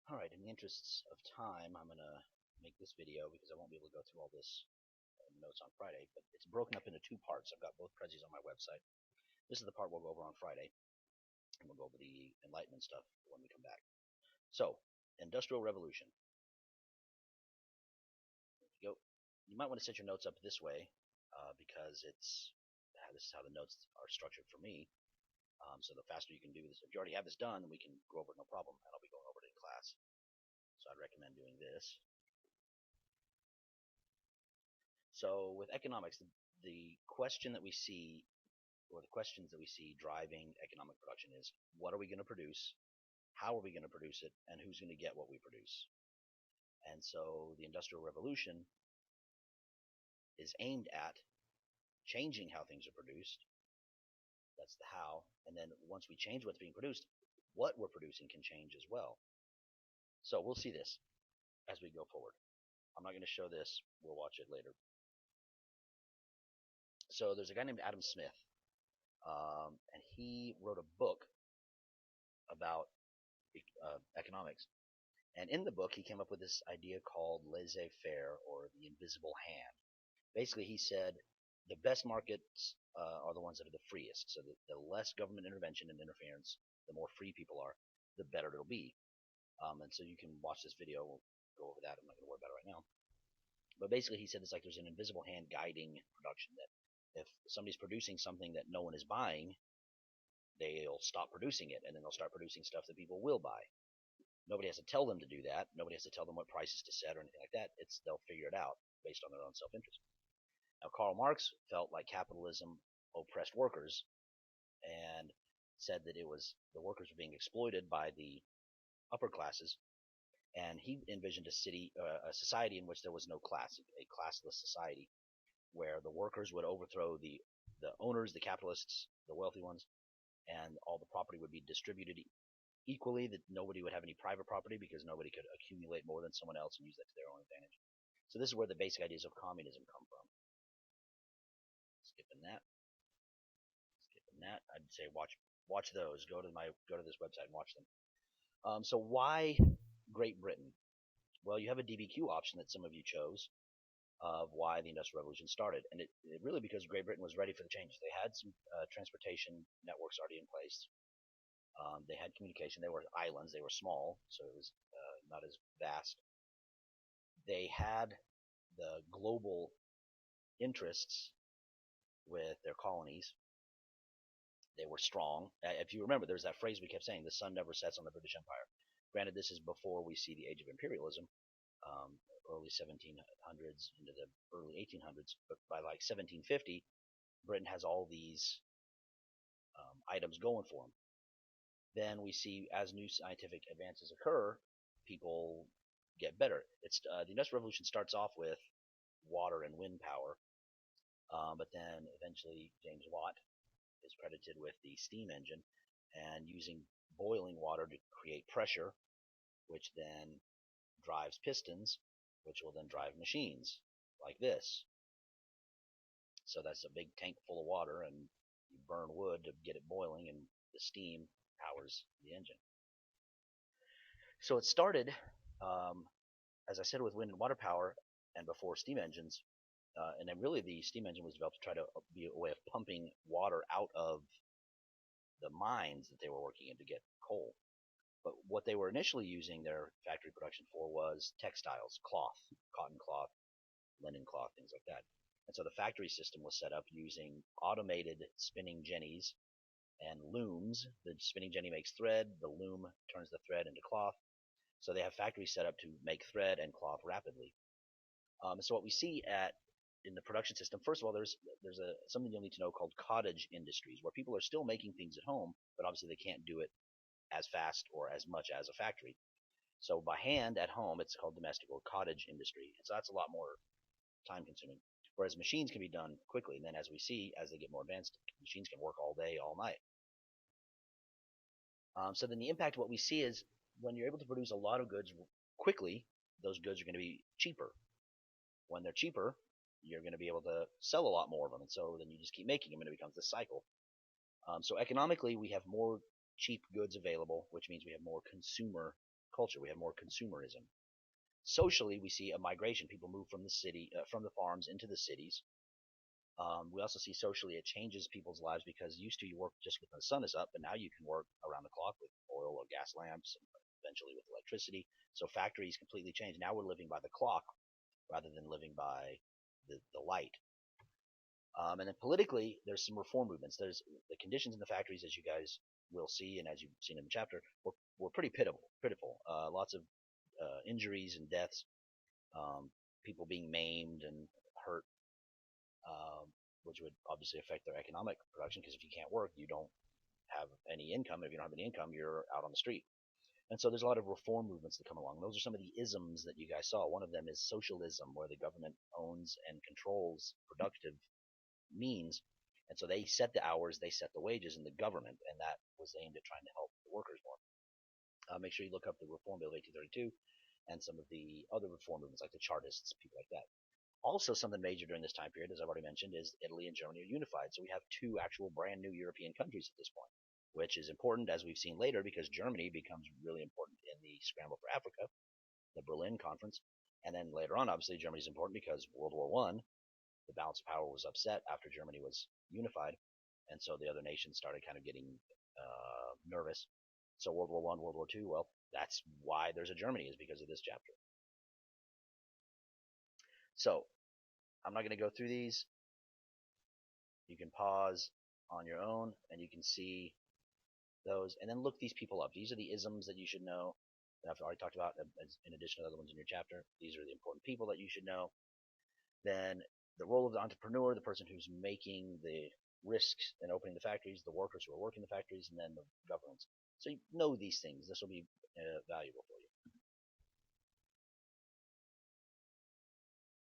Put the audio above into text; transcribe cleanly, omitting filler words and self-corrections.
Alright, in the interests of time, I'm going to make this video because I won't be able to go through all this notes on Friday, but it's broken up into two parts. I've got both Prezis on my website. This is the part we'll go over on Friday, and we'll go over the Enlightenment stuff when we come back. So, Industrial Revolution. There you go. You might want to set your notes up this way because this is how the notes are structured for me. So the faster you can do this, if you already have this done, we can go over it no problem, and I'll be going over it in class. So I'd recommend doing this. So with economics, the question that we see, or the questions that we see driving economic production is, what are we going to produce, how are we going to produce it, and who's going to get what we produce? And so the Industrial Revolution is aimed at changing how things are produced. That's the how. And then once we change what's being produced, what we're producing can change as well. So we'll see this as we go forward. I'm not going to show this. We'll watch it later. So there's a guy named Adam Smith, and he wrote a book about economics. And in the book, he came up with this idea called laissez-faire, or the invisible hand. Basically, he said the best markets are the ones that are the freest. So the less government intervention and interference, the more free people are, the better it'll be. And so you can watch this video. We'll go over that. I'm not going to worry about it right now. But basically, he said it's like there's an invisible hand guiding production, that if somebody's producing something that no one is buying, they'll stop producing it, and then they'll start producing stuff that people will buy. Nobody has to tell them to do that. Nobody has to tell them what prices to set or anything like that. They'll figure it out based on their own self-interest. Now, Karl Marx felt like capitalism oppressed workers and said that the workers were being exploited by the upper classes, and he envisioned a society in which there was no class, a classless society, where the workers would overthrow the owners, the capitalists, the wealthy ones, and all the property would be distributed equally, that nobody would have any private property because nobody could accumulate more than someone else and use that to their own advantage. So this is where the basic ideas of communism come from. Skipping that. I'd say watch those. Go to this website and watch them. So why Great Britain? Well, you have a DBQ option that some of you chose of why the Industrial Revolution started, and it really because Great Britain was ready for the changes. They had some transportation networks already in place. They had communication. They were islands. They were small, so it was not as vast. They had the global interests with their colonies. They were strong. If you remember, there's that phrase we kept saying, the sun never sets on the British Empire. Granted, this is before we see the age of imperialism, early 1700s into the early 1800s, but by like 1750, Britain has all these items going for them. Then we see, as new scientific advances occur, people get better. The Industrial Revolution starts off with water and wind power, but then eventually James Watt is credited with the steam engine and using boiling water to create pressure, which then drives pistons, which will then drive machines like this. So that's a big tank full of water, and you burn wood to get it boiling, and the steam powers the engine. So it started, as I said, with wind and water power, and before steam engines. And then really the steam engine was developed to try to be a way of pumping water out of the mines that they were working in to get coal. But what they were initially using their factory production for was textiles, cloth, cotton cloth, linen cloth, things like that. And so the factory system was set up using automated spinning jennies and looms. The spinning jenny makes thread, the loom turns the thread into cloth. So they have factories set up to make thread and cloth rapidly. So what we see in the production system, first of all, there's something you'll need to know called cottage industries, where people are still making things at home, but obviously they can't do it as fast or as much as a factory. So by hand at home, it's called domestic or cottage industry. And so that's a lot more time consuming. Whereas machines can be done quickly. And then as we see, as they get more advanced, machines can work all day, all night. So then the impact of what we see is when you're able to produce a lot of goods quickly, those goods are going to be cheaper. When they're cheaper, you're going to be able to sell a lot more of them. And so then you just keep making them, and it becomes this cycle. So economically, we have more cheap goods available, which means we have more consumer culture. We have more consumerism. Socially, we see a migration. People move from the city, from the farms into the cities. We also see socially it changes people's lives because used to you work just when the sun is up, but now you can work around the clock with oil or gas lamps, and eventually with electricity. So factories completely changed. Now we're living by the clock rather than living by the light. And then politically, there's some reform movements. There's the conditions in the factories, as you guys will see, and as you've seen in the chapter, were pretty pitiful. Lots of injuries and deaths, people being maimed and hurt, which would obviously affect their economic production because if you can't work, you don't have any income. If you don't have any income, you're out on the street. And so there's a lot of reform movements that come along. Those are some of the isms that you guys saw. One of them is socialism, where the government owns and controls productive means. And so they set the hours, they set the wages in the government, and that was aimed at trying to help the workers more. Make sure you look up the Reform Bill of 1832 and some of the other reform movements like the Chartists, people like that. Also, something major during this time period, as I've already mentioned, is Italy and Germany are unified. So we have two actual brand new European countries at this point, which is important, as we've seen later, because Germany becomes really important in the scramble for Africa, the Berlin Conference. And then later on, obviously, Germany is important because World War I, the balance of power was upset after Germany was unified. And so the other nations started kind of getting nervous. So World War I, World War II, well, that's why there's a Germany, is because of this chapter. So I'm not going to go through these. You can pause on your own and you can see those and then look these people up. These are the isms that you should know that I've already talked about in addition to other ones in your chapter. These are the important people that you should know. Then the role of the entrepreneur, the person who's making the risks and opening the factories, the workers who are working the factories, and then the governments. So you know these things. This will be valuable for you.